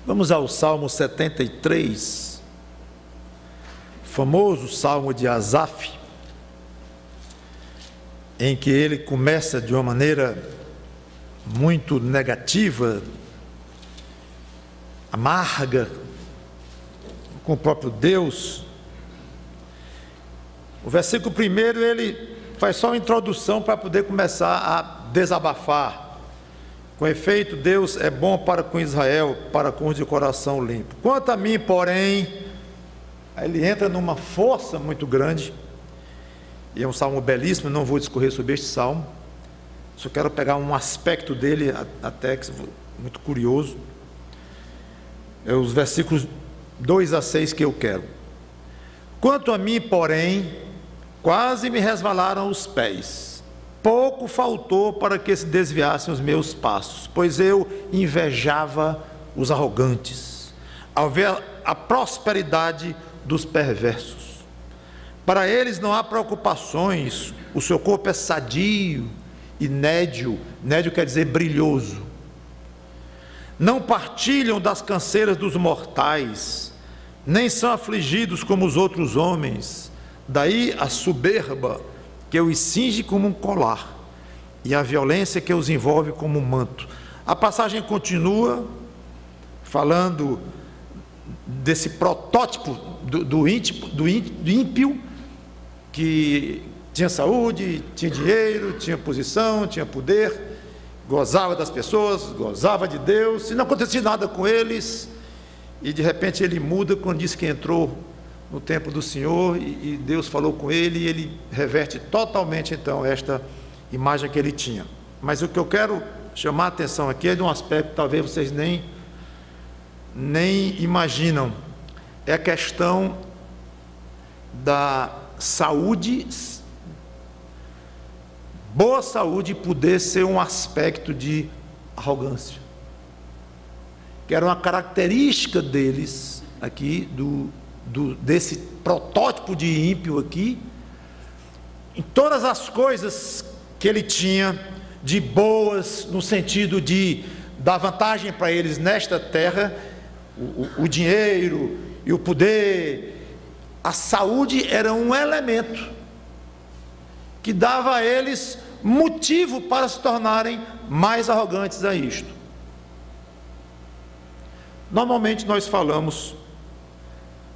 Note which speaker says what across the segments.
Speaker 1: Vamos ao Salmo 73, famoso Salmo de Asaf, em que ele começa de uma maneira muito negativa, amarga, com o próprio Deus. O versículo primeiro, ele faz só uma introdução para poder começar a desabafar. Com efeito, Deus é bom para com Israel, para com os de coração limpo. Quanto a mim, porém, aí ele entra numa força muito grande, e é um salmo belíssimo, não vou discorrer sobre este salmo, só quero pegar um aspecto dele, até que muito curioso, é os versículos 2 a 6 que eu quero. Quanto a mim, porém, quase me resvalaram os pés, pouco faltou para que se desviassem os meus passos, pois eu invejava os arrogantes, ao ver a prosperidade dos perversos. Para eles não há preocupações, o seu corpo é sadio e nédio, nédio quer dizer brilhoso. Não partilham das canseiras dos mortais, nem são afligidos como os outros homens. Daí a soberba que os cinge como um colar, e a violência que os envolve como um manto. A passagem continua falando desse protótipo do ímpio, que tinha saúde, tinha dinheiro, tinha posição, tinha poder, gozava das pessoas, gozava de Deus, e não acontecia nada com eles, e de repente ele muda quando diz que entrou no templo do Senhor, e Deus falou com ele, e ele reverte totalmente então esta imagem que ele tinha. Mas o que eu quero chamar a atenção aqui é de um aspecto que talvez vocês nem imaginam, é a questão da saúde, boa saúde poder ser um aspecto de arrogância, que era uma característica deles aqui, desse protótipo de ímpio aqui, em todas as coisas que ele tinha de boas, no sentido de dar vantagem para eles nesta terra, o dinheiro e o poder, a saúde era um elemento que dava a eles motivo para se tornarem mais arrogantes a isto. Normalmente nós falamos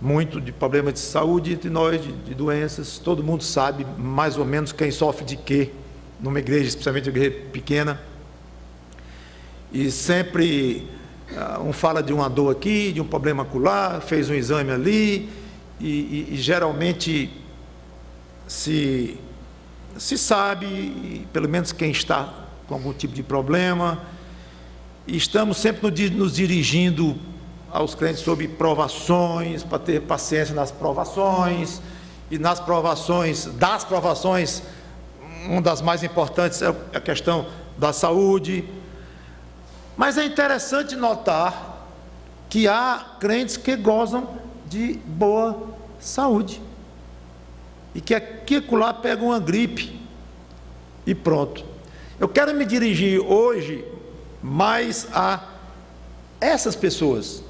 Speaker 1: muito de problemas de saúde entre nós, de doenças, todo mundo sabe mais ou menos quem sofre de quê, numa igreja, especialmente uma igreja pequena, e sempre um fala de uma dor aqui, de um problema acolá, fez um exame ali, e geralmente se sabe, pelo menos quem está com algum tipo de problema, e estamos sempre nos dirigindo aos crentes sobre provações, para ter paciência nas provações, e das provações, uma das mais importantes é a questão da saúde. Mas é interessante notar que há crentes que gozam de boa saúde, e que aqui e lá pegam uma gripe, e pronto. Eu quero me dirigir hoje mais a essas pessoas,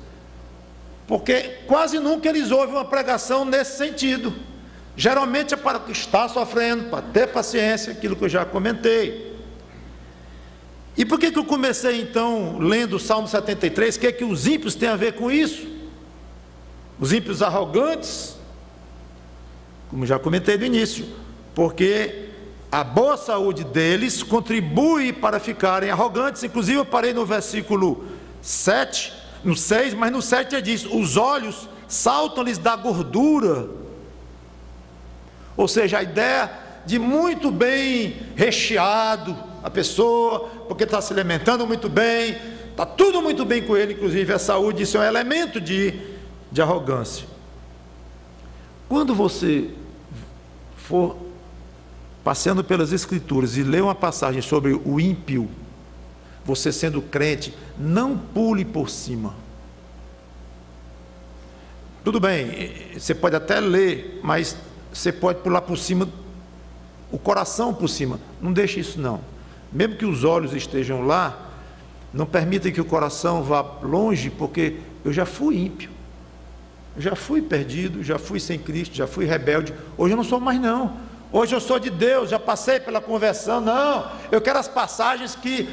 Speaker 1: porque quase nunca eles ouvem uma pregação nesse sentido. Geralmente é para o que está sofrendo, para ter paciência, aquilo que eu já comentei. E por que eu comecei então lendo o Salmo 73? O que é que os ímpios têm a ver com isso? Os ímpios arrogantes, como já comentei no início, porque a boa saúde deles contribui para ficarem arrogantes. Inclusive eu parei no versículo 7, no 6, mas no 7 ele diz: os olhos saltam-lhes da gordura. Ou seja, a ideia de muito bem recheado a pessoa, porque está se alimentando muito bem, está tudo muito bem com ele, inclusive a saúde. Isso é um elemento de arrogância. Quando você for passeando pelas Escrituras e ler uma passagem sobre o ímpio, você sendo crente, não pule por cima. Tudo bem, você pode até ler, mas você pode pular por cima, o coração por cima. Não deixe isso não. Mesmo que os olhos estejam lá, Não permita que o coração vá longe, porque eu já fui ímpio, já fui perdido, já fui sem Cristo, já fui rebelde. Hoje eu não sou mais não. Hoje eu sou de Deus, já passei pela conversão. Não, eu quero as passagens que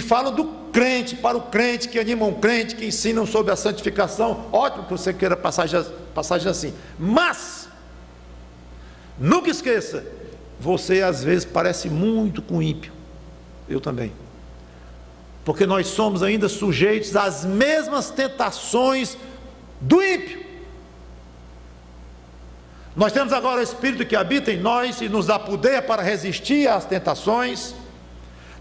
Speaker 1: falam do crente, para o crente, que animam o crente, que ensinam sobre a santificação. Ótimo que você queira passagem assim, mas nunca esqueça, você às vezes parece muito com o ímpio. Eu também, porque nós somos ainda sujeitos às mesmas tentações do ímpio. Nós temos agora o Espírito que habita em nós e nos dá poder para resistir às tentações.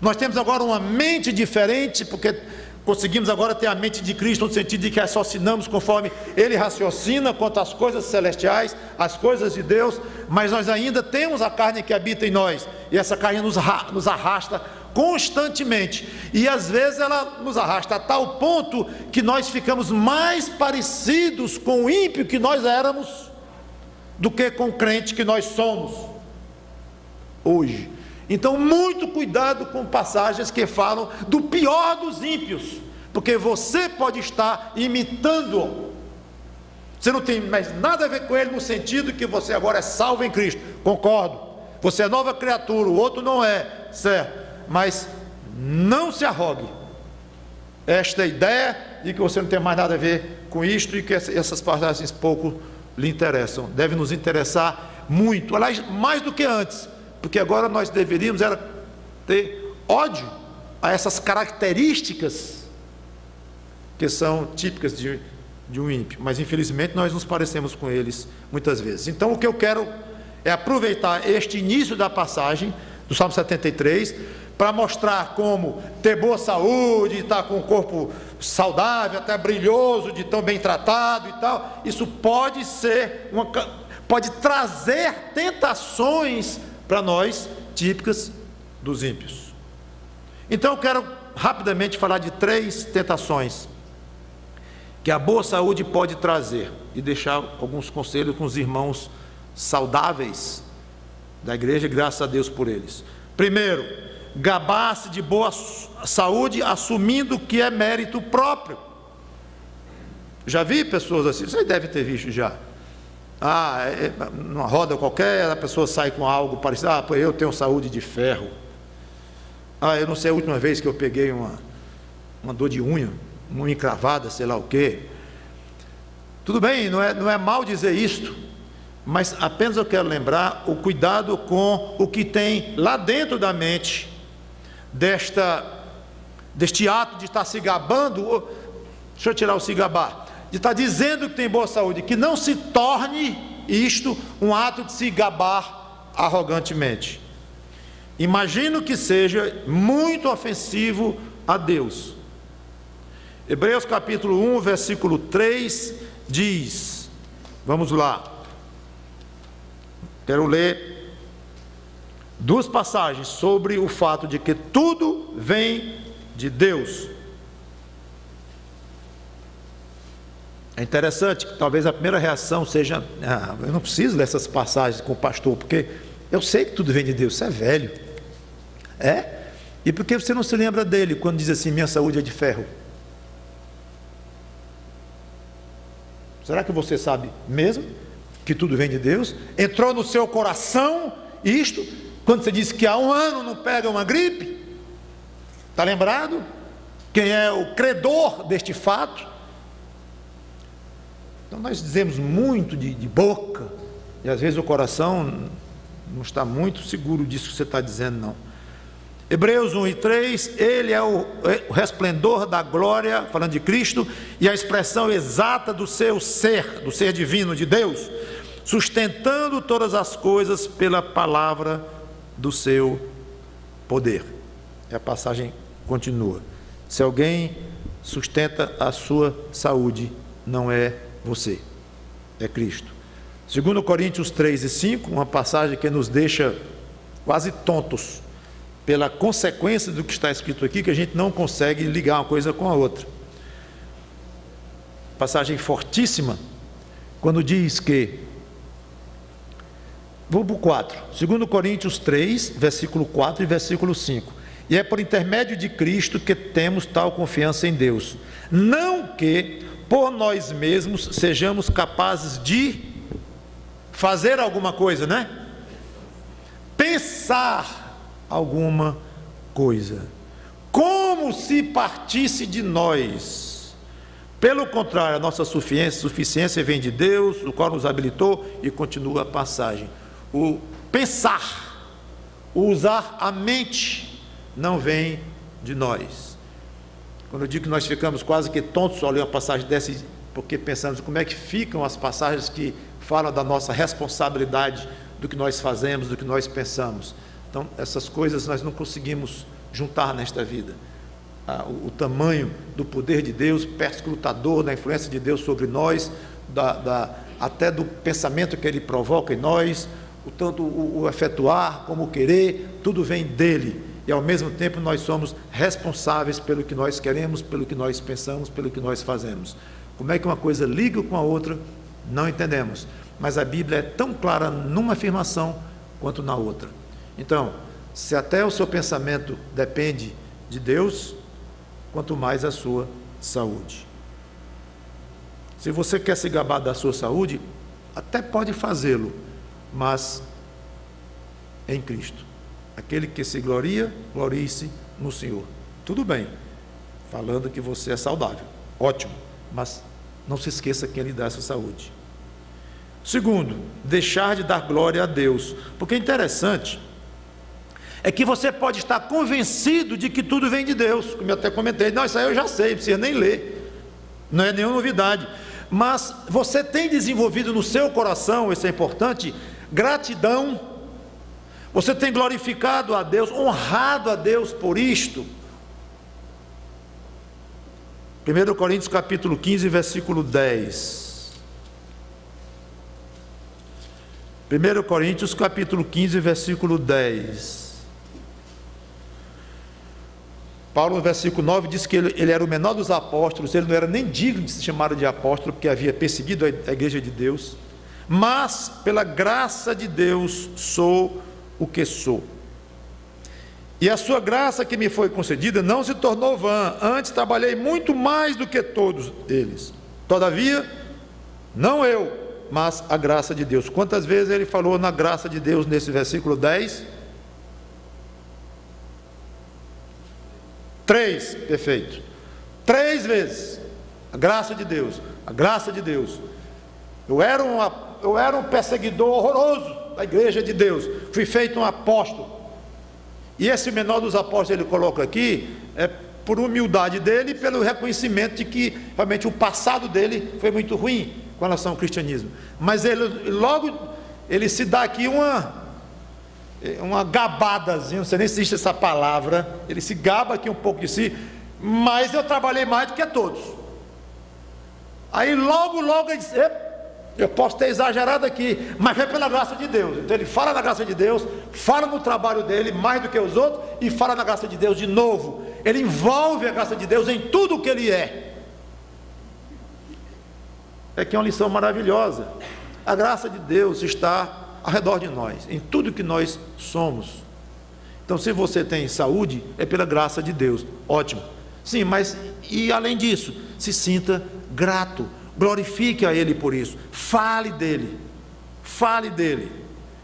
Speaker 1: Nós temos agora uma mente diferente, porque conseguimos agora ter a mente de Cristo, no sentido de que raciocinamos conforme Ele raciocina quanto às coisas celestiais, as coisas de Deus, mas nós ainda temos a carne que habita em nós, e essa carne nos arrasta constantemente, e às vezes ela nos arrasta a tal ponto que nós ficamos mais parecidos com o ímpio que nós éramos, do que com o crente que nós somos hoje. Então, muito cuidado com passagens que falam do pior dos ímpios, porque você pode estar imitando. Você não tem mais nada a ver com ele, no sentido que você agora é salvo em Cristo, concordo, você é nova criatura, o outro não é, certo, mas não se arrogue esta ideia de que você não tem mais nada a ver com isto, e que essas passagens pouco lhe interessam. Deve nos interessar muito, aliás, mais do que antes, porque agora nós deveríamos ter ódio a essas características que são típicas de um ímpio, mas infelizmente nós nos parecemos com eles muitas vezes. Então o que eu quero é aproveitar este início da passagem do Salmo 73 para mostrar como ter boa saúde, estar com o corpo saudável, até brilhoso, de tão bem tratado e tal, isso pode trazer tentações para nós, típicas dos ímpios. Então eu quero rapidamente falar de 3 tentações que a boa saúde pode trazer, e deixar alguns conselhos com os irmãos saudáveis da igreja, graças a Deus por eles. Primeiro, gabar-se de boa saúde, assumindo que é mérito próprio. Já vi pessoas assim, vocês devem ter visto já. Numa roda qualquer, a pessoa sai com algo parecido. Eu tenho saúde de ferro. Eu não sei a última vez que eu peguei uma dor de unha encravada, sei lá o quê. Tudo bem, não é mal dizer isto, mas apenas eu quero lembrar o cuidado com o que tem lá dentro da mente, deste ato de estar se gabando. Deixa eu tirar o se gabar, de estar dizendo que tem boa saúde, que não se torne isto um ato de se gabar arrogantemente. Imagino que seja muito ofensivo a Deus. Hebreus capítulo 1, versículo 3 diz, vamos lá, quero ler 2 passagens sobre o fato de que tudo vem de Deus. É interessante que talvez a primeira reação seja: eu não preciso ler essas passagens com o pastor, porque eu sei que tudo vem de Deus. Você é velho. E por que você não se lembra dele quando diz assim: minha saúde é de ferro? Será que você sabe mesmo que tudo vem de Deus? Entrou no seu coração isto, quando você disse que há 1 ano não pega uma gripe? Está lembrado? Quem é o credor deste fato? Então nós dizemos muito de boca, e às vezes o coração não está muito seguro disso que você está dizendo, não. Hebreus 1 e 3, ele é o resplendor da glória, falando de Cristo, e a expressão exata do seu ser, do ser divino de Deus, sustentando todas as coisas pela palavra do seu poder. E a passagem continua. Se alguém sustenta a sua saúde, não é você, é Cristo. 2 Coríntios 3 e 5, uma passagem que nos deixa quase tontos, pela consequência do que está escrito aqui, que a gente não consegue ligar uma coisa com a outra. Passagem fortíssima, quando diz que, vou para o 4, 2 Coríntios 3, versículo 4 e versículo 5, E é por intermédio de Cristo que temos tal confiança em Deus. Não que por nós mesmos sejamos capazes de fazer alguma coisa, né? Pensar alguma coisa, como se partisse de nós. Pelo contrário, a nossa suficiência vem de Deus, o qual nos habilitou, e continua a passagem. O pensar, o usar a mente, não vem de nós. Quando eu digo que nós ficamos quase que tontos ao ler uma passagem dessa, porque pensamos como é que ficam as passagens que falam da nossa responsabilidade, do que nós fazemos, do que nós pensamos. Então, essas coisas nós não conseguimos juntar nesta vida. O tamanho do poder de Deus, perscrutador da influência de Deus sobre nós, até do pensamento que Ele provoca em nós, tanto o efetuar como o querer, tudo vem dEle. E ao mesmo tempo nós somos responsáveis pelo que nós queremos, pelo que nós pensamos, pelo que nós fazemos. Como é que uma coisa liga com a outra? Não entendemos. Mas a Bíblia é tão clara numa afirmação quanto na outra. Então, se até o seu pensamento depende de Deus, quanto mais a sua saúde. Se você quer se gabar da sua saúde, até pode fazê-lo, mas em Cristo. Aquele que se gloria, glorie-se no Senhor. Tudo bem, falando que você é saudável, ótimo, mas não se esqueça quem lhe dá essa saúde. Segundo, deixar de dar glória a Deus, porque é interessante, é que você pode estar convencido de que tudo vem de Deus, como eu até comentei, não, isso aí eu já sei, não precisa nem ler, não é nenhuma novidade, mas você tem desenvolvido no seu coração, isso é importante, gratidão. Você tem glorificado a Deus, honrado a Deus por isto. 1 Coríntios capítulo 15, versículo 10. 1 Coríntios capítulo 15, versículo 10. Paulo, no versículo 9, diz que ele era o menor dos apóstolos, ele não era nem digno de se chamar de apóstolo, porque havia perseguido a igreja de Deus. Mas, pela graça de Deus, sou o que sou. E a sua graça que me foi concedida não se tornou vã, antes trabalhei muito mais do que todos eles. Todavia, não eu, mas a graça de Deus. Quantas vezes ele falou na graça de Deus nesse versículo 10? 3, perfeito. 3 vezes. A graça de Deus, a graça de Deus. Eu era um perseguidor horroroso da igreja de Deus, fui feito um apóstolo, e esse menor dos apóstolos ele coloca aqui, por humildade dele, e pelo reconhecimento de que realmente o passado dele foi muito ruim com relação ao cristianismo, mas ele se dá aqui uma gabadazinha, não sei nem se existe essa palavra, ele se gaba aqui um pouco de si, mas eu trabalhei mais do que todos. Aí logo ele diz, eu posso ter exagerado aqui, mas é pela graça de Deus. Então ele fala na graça de Deus, fala no trabalho dele mais do que os outros, e fala na graça de Deus de novo. Ele envolve a graça de Deus em tudo o que ele é. É que é uma lição maravilhosa. A graça de Deus está ao redor de nós, em tudo que nós somos. Então, se você tem saúde, é pela graça de Deus. Ótimo. Sim, mas e além disso, se sinta grato. Glorifique a Ele por isso, fale dele,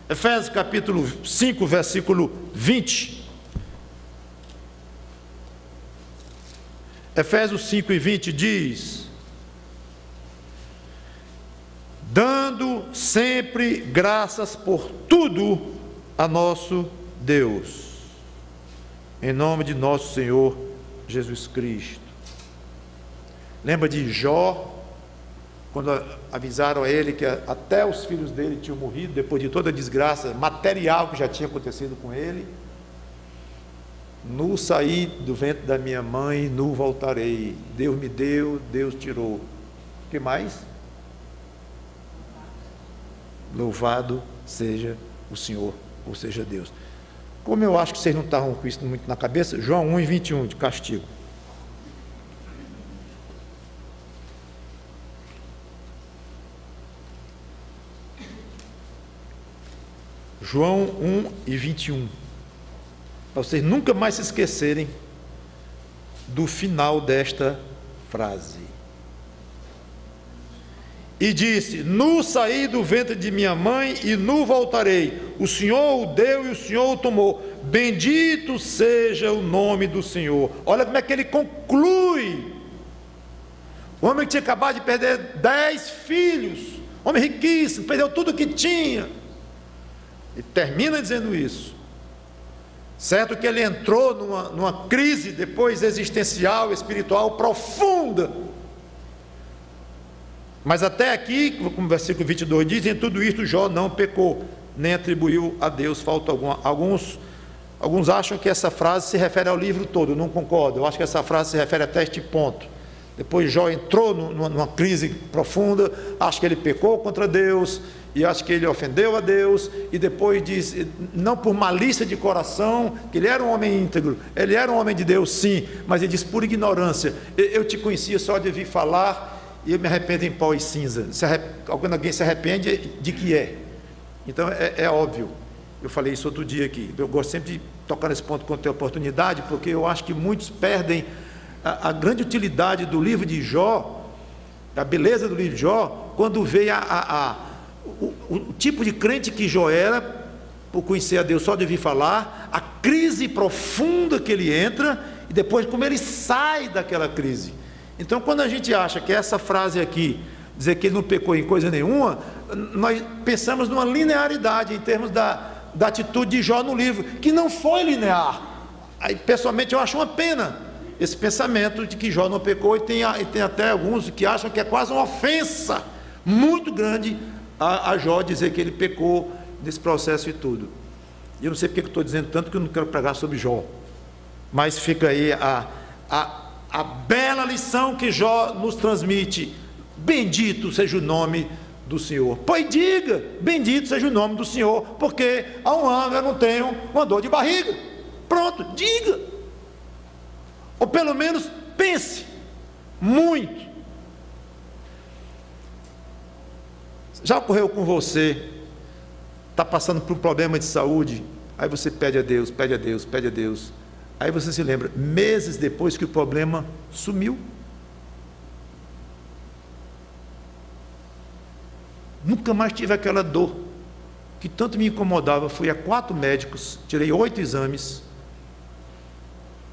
Speaker 1: Efésios capítulo 5, versículo 20, Efésios 5 e 20 diz, dando sempre graças por tudo a nosso Deus, em nome de nosso Senhor Jesus Cristo. Lembra de Jó, quando avisaram a ele que até os filhos dele tinham morrido, depois de toda a desgraça material que já tinha acontecido com ele? Nu saí do ventre da minha mãe, nu voltarei. Deus me deu, Deus tirou. O que mais? Louvado seja o Senhor, ou seja Deus. Como eu acho que vocês não estavam com isso muito na cabeça, João 1 e 21, de castigo. João 1 e 21. para vocês nunca mais se esquecerem do final desta frase. E disse: nu saí do ventre de minha mãe e nu voltarei. O Senhor o deu e o Senhor o tomou. Bendito seja o nome do Senhor. Olha como é que ele conclui. O homem que tinha acabado de perder 10 filhos, homem riquíssimo, perdeu tudo que tinha, e termina dizendo isso. Certo que ele entrou numa crise depois existencial, espiritual profunda. Mas até aqui, como o versículo 22 diz, em tudo isto Jó não pecou, nem atribuiu a Deus falta alguma. Alguns acham que essa frase se refere ao livro todo. Eu não concordo. Eu acho que essa frase se refere até este ponto. Depois Jó entrou numa crise profunda, acho que ele pecou contra Deus, e acho que ele ofendeu a Deus, e depois diz, não por malícia de coração, que ele era um homem íntegro, ele era um homem de Deus sim, mas ele diz por ignorância. Eu te conhecia só de ouvir falar, e eu me arrependo em pó e cinza. Quando alguém se arrepende, de que é? Então é óbvio. Eu falei isso outro dia aqui. Eu gosto sempre de tocar nesse ponto quando tem oportunidade, porque eu acho que muitos perdem a grande utilidade do livro de Jó, a beleza do livro de Jó, quando vê o tipo de crente que Jó era, por conhecer a Deus só de ouvir falar, a crise profunda que ele entra, e depois como ele sai daquela crise. Então, quando a gente acha que essa frase aqui, dizer que ele não pecou em coisa nenhuma, nós pensamos numa linearidade em termos da atitude de Jó no livro, que não foi linear. Aí, pessoalmente, eu acho uma pena esse pensamento de que Jó não pecou, e tem até alguns que acham que é quase uma ofensa muito grande a Jó dizer que ele pecou nesse processo e tudo. E eu não sei porque eu estou dizendo tanto, que eu não quero pregar sobre Jó, mas fica aí a bela lição que Jó nos transmite: bendito seja o nome do Senhor. Pois diga, bendito seja o nome do Senhor, porque há um ano eu não tenho uma dor de barriga. Pronto, diga. Ou pelo menos pense muito. Já ocorreu com você, está passando por um problema de saúde, aí você pede a Deus, pede a Deus, pede a Deus, aí você se lembra, meses depois, que o problema sumiu. Nunca mais tive aquela dor que tanto me incomodava. Fui a 4 médicos, tirei 8 exames,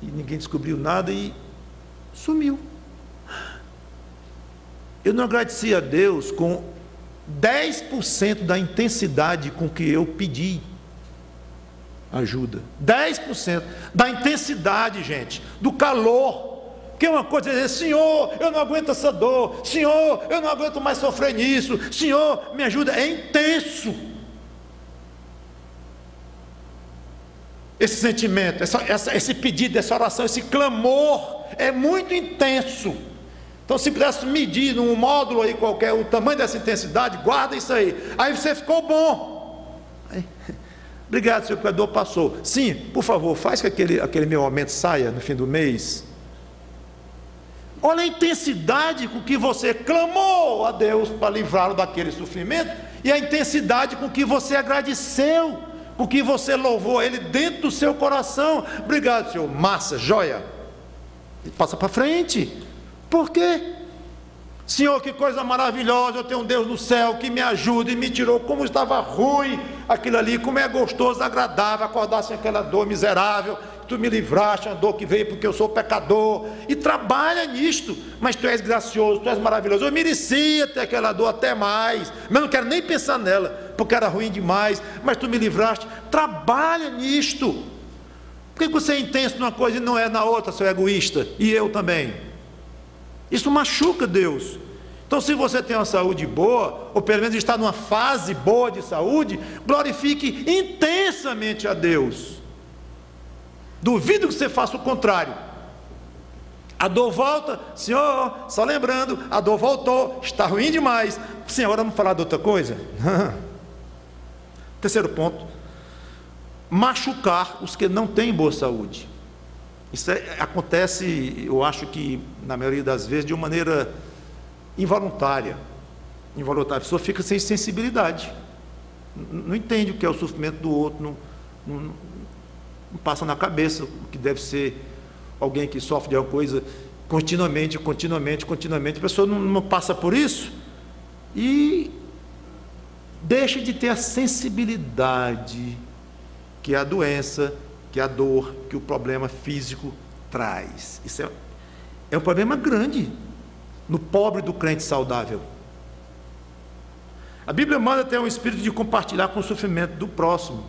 Speaker 1: e ninguém descobriu nada, e sumiu. Eu não agradeci a Deus com 10% da intensidade com que eu pedi ajuda. 10% da intensidade, gente, do calor. Que é uma coisa é dizer: Senhor, eu não aguento essa dor, Senhor, eu não aguento mais sofrer nisso, Senhor, me ajuda. É intenso esse sentimento, esse pedido, essa oração, esse clamor é muito intenso. Então, se pudesse medir num módulo aí qualquer o tamanho dessa intensidade, guarda isso aí. Aí você ficou bom. Aí, obrigado, senhor, porque a dor passou. Sim, por favor, faz que aquele meu aumento saia no fim do mês. Olha a intensidade com que você clamou a Deus para livrá-lo daquele sofrimento, e a intensidade com que você agradeceu, com que você louvou a Ele dentro do seu coração. Obrigado, Senhor, massa, joia. E passa para frente. Por quê? Senhor, que coisa maravilhosa, eu tenho um Deus no céu que me ajuda e me tirou. Como estava ruim aquilo ali, como é gostoso, agradável acordar sem aquela dor miserável. Tu me livraste, a dor que veio porque eu sou pecador, e trabalha nisto. Mas tu és gracioso, tu és maravilhoso. Eu merecia ter aquela dor até mais, mas eu não quero nem pensar nela, porque era ruim demais, mas tu me livraste. Trabalha nisto. Por que você é intenso numa coisa e não é na outra, seu egoísta? E eu também. Isso machuca Deus. Então, se você tem uma saúde boa, ou pelo menos está numa fase boa de saúde, glorifique intensamente a Deus. Duvido que você faça o contrário. A dor volta, Senhor, só lembrando, a dor voltou, está ruim demais. Senhor, vamos falar de outra coisa? Terceiro ponto: machucar os que não têm boa saúde. Isso acontece, eu acho que na maioria das vezes, de uma maneira involuntária. A pessoa fica sem sensibilidade, não entende o que é o sofrimento do outro, Não passa na cabeça o que deve ser alguém que sofre de alguma coisa continuamente. A pessoa não passa por isso e deixa de ter a sensibilidade que a doença, que a dor, que o problema físico traz. Isso é um problema grande no pobre do crente saudável. A Bíblia manda ter um espírito de compartilhar com o sofrimento do próximo.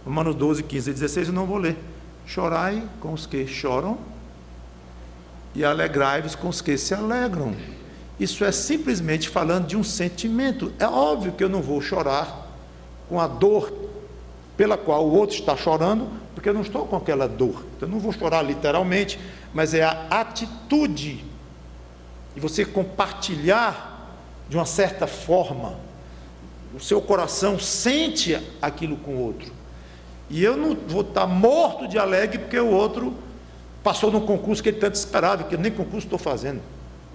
Speaker 1: Romanos 12, 15 e 16, eu não vou ler. Chorai com os que choram e alegrai-vos com os que se alegram. Isso é simplesmente falando de um sentimento. É óbvio que eu não vou chorar com a dor pela qual o outro está chorando, porque eu não estou com aquela dor. Então, eu não vou chorar literalmente, mas é a atitude de você compartilhar de uma certa forma. O seu coração sente aquilo com o outro. E eu não vou estar morto de alegre porque o outro passou num concurso que ele tanto esperava, que eu nem concurso estou fazendo.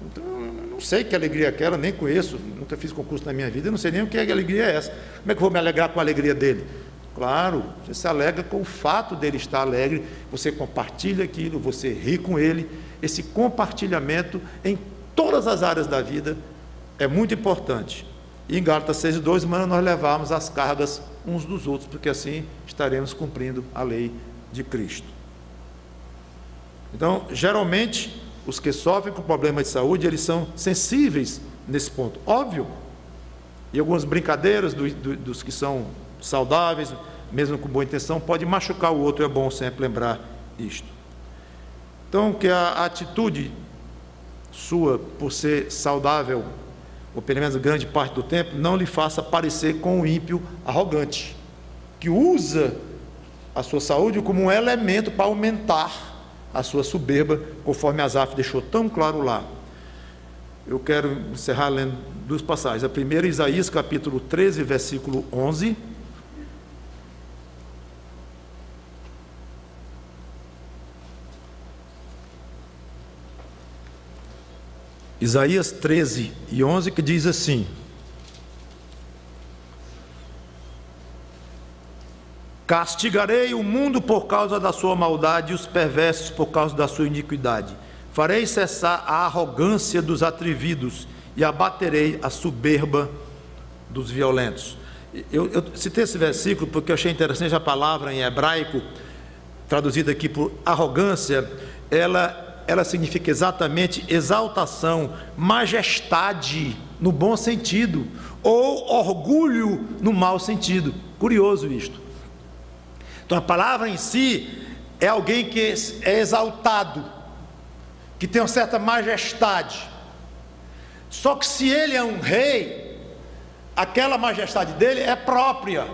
Speaker 1: Então, eu não sei que alegria é aquela, nem conheço, nunca fiz concurso na minha vida, eu não sei nem o que alegria é essa. Como é que eu vou me alegrar com a alegria dele? Claro, você se alegra com o fato dele estar alegre, você compartilha aquilo, você ri com ele. Esse compartilhamento em todas as áreas da vida é muito importante. E em Gálatas 6:2, manda nós levarmos as cargas uns dos outros, porque assim estaremos cumprindo a lei de Cristo. Então, geralmente, os que sofrem com problemas de saúde, eles são sensíveis nesse ponto, óbvio. E algumas brincadeiras dos que são saudáveis, mesmo com boa intenção, pode machucar o outro, é bom sempre lembrar isto. Então, que a atitude sua, por ser saudável, ou pelo menos grande parte do tempo, não lhe faça parecer com o ímpio arrogante, que usa a sua saúde como um elemento para aumentar a sua soberba, conforme Asaf deixou tão claro lá. Eu quero encerrar lendo duas passagens. A primeira, Isaías capítulo 13, versículo 11. Isaías 13 e 11, que diz assim: castigarei o mundo por causa da sua maldade e os perversos por causa da sua iniquidade. Farei cessar a arrogância dos atrevidos e abaterei a soberba dos violentos. Eu citei esse versículo porque eu achei interessante a palavra em hebraico, traduzida aqui por arrogância, ela significa exatamente exaltação, majestade no bom sentido, ou orgulho no mau sentido. Curioso isto. Então a palavra em si é alguém que é exaltado, que tem uma certa majestade. Só que se ele é um rei, aquela majestade dele é própria.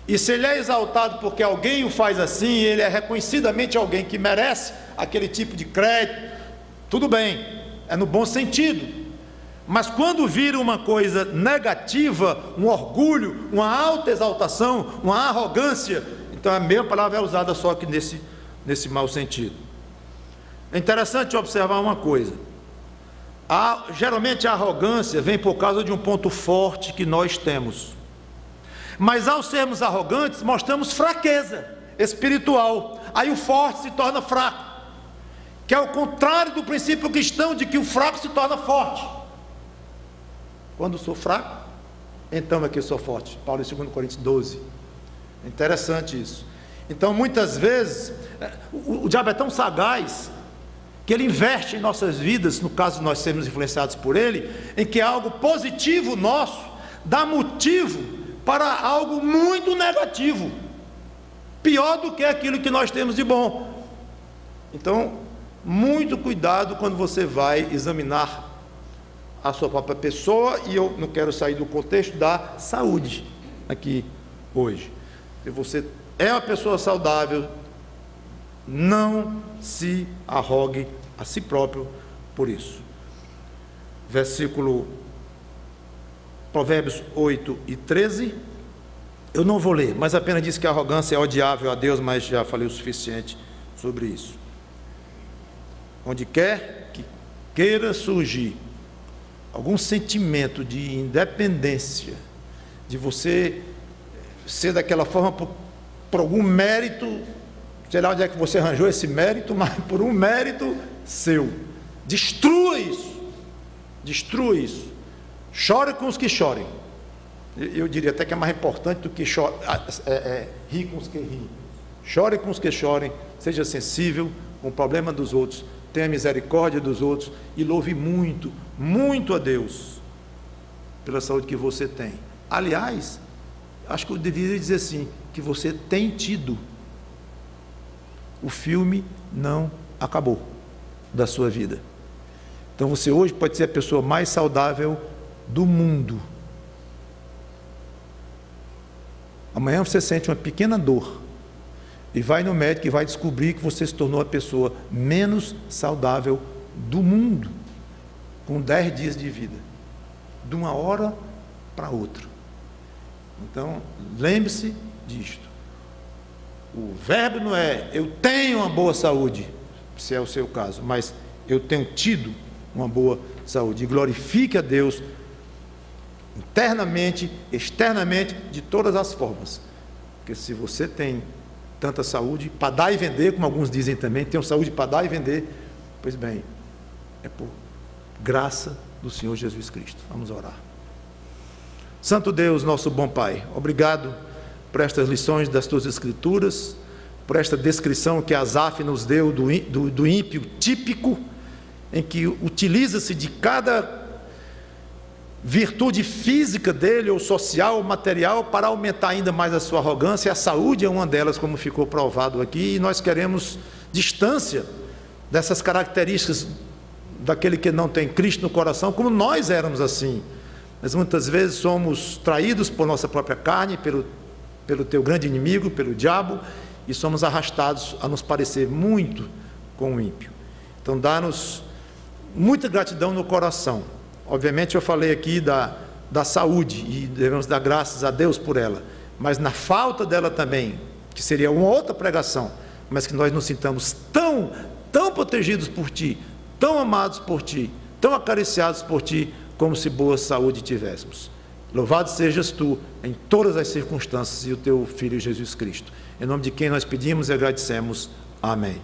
Speaker 1: E se ele é exaltado porque alguém o faz assim, ele é reconhecidamente alguém que merece aquele tipo de crédito, tudo bem, é no bom sentido. Mas quando vira uma coisa negativa, um orgulho, uma alta exaltação, uma arrogância, então a mesma palavra é usada só que nesse mau sentido. É interessante observar uma coisa. Geralmente a arrogância vem por causa de um ponto forte que nós temos. Mas ao sermos arrogantes, mostramos fraqueza espiritual. Aí o forte se torna fraco, que é o contrário do princípio cristão de que o fraco se torna forte. Quando sou fraco, então é que eu sou forte. Paulo em 2 Coríntios 12. É interessante isso. Então muitas vezes o diabo é tão sagaz que ele investe em nossas vidas, no caso de nós sermos influenciados por ele, em que algo positivo nosso dá motivo para algo muito negativo, pior do que aquilo que nós temos de bom. Então, muito cuidado quando você vai examinar a sua própria pessoa, e eu não quero sair do contexto da saúde aqui hoje. Se você é uma pessoa saudável, não se arrogue a si próprio por isso. Provérbios 8 e 13, eu não vou ler, mas apenas diz que a arrogância é odiável a Deus, mas já falei o suficiente sobre isso. Onde quer que queira surgir algum sentimento de independência, de você ser daquela forma por algum mérito sei lá onde é que você arranjou esse mérito, mas por um mérito seu. Destrua isso. Destrua isso. Chore com os que chorem. Eu diria até que é mais importante do que rir com os que riem. Chore com os que chorem, seja sensível com o problema dos outros, tenha misericórdia dos outros e louve muito, muito a Deus pela saúde que você tem. Aliás, acho que eu deveria dizer assim, que você tem tido. O filme não acabou da sua vida. Então você hoje pode ser a pessoa mais saudável do mundo. Amanhã você sente uma pequena dor e vai no médico e vai descobrir que você se tornou a pessoa menos saudável do mundo, com 10 dias de vida, de uma hora para outra. Então, lembre-se disto. O verbo não é eu tenho uma boa saúde, se é o seu caso, mas eu tenho tido uma boa saúde. E glorifique a Deus internamente, externamente, de todas as formas. Porque se você tem tanta saúde para dar e vender, como alguns dizem também, tenho saúde para dar e vender, pois bem, é por graça do Senhor Jesus Cristo. Vamos orar. Santo Deus, nosso bom Pai, obrigado por estas lições das Tuas Escrituras, por esta descrição que Asaf nos deu do ímpio típico, em que utiliza-se de cada virtude física dele, ou social, ou material, para aumentar ainda mais a sua arrogância. A saúde é uma delas, como ficou provado aqui, e nós queremos distância dessas características daquele que não tem Cristo no coração, como nós éramos assim. Mas muitas vezes somos traídos por nossa própria carne, pelo teu grande inimigo, pelo diabo, e somos arrastados a nos parecer muito com o ímpio. Então dá-nos muita gratidão no coração. Obviamente eu falei aqui da saúde, e devemos dar graças a Deus por ela, mas na falta dela também, que seria uma outra pregação, mas que nós nos sintamos tão protegidos por Ti, tão amados por Ti, tão acariciados por Ti, como se boa saúde tivéssemos. Louvado sejas Tu em todas as circunstâncias, e o Teu Filho Jesus Cristo. Em nome de quem nós pedimos e agradecemos. Amém.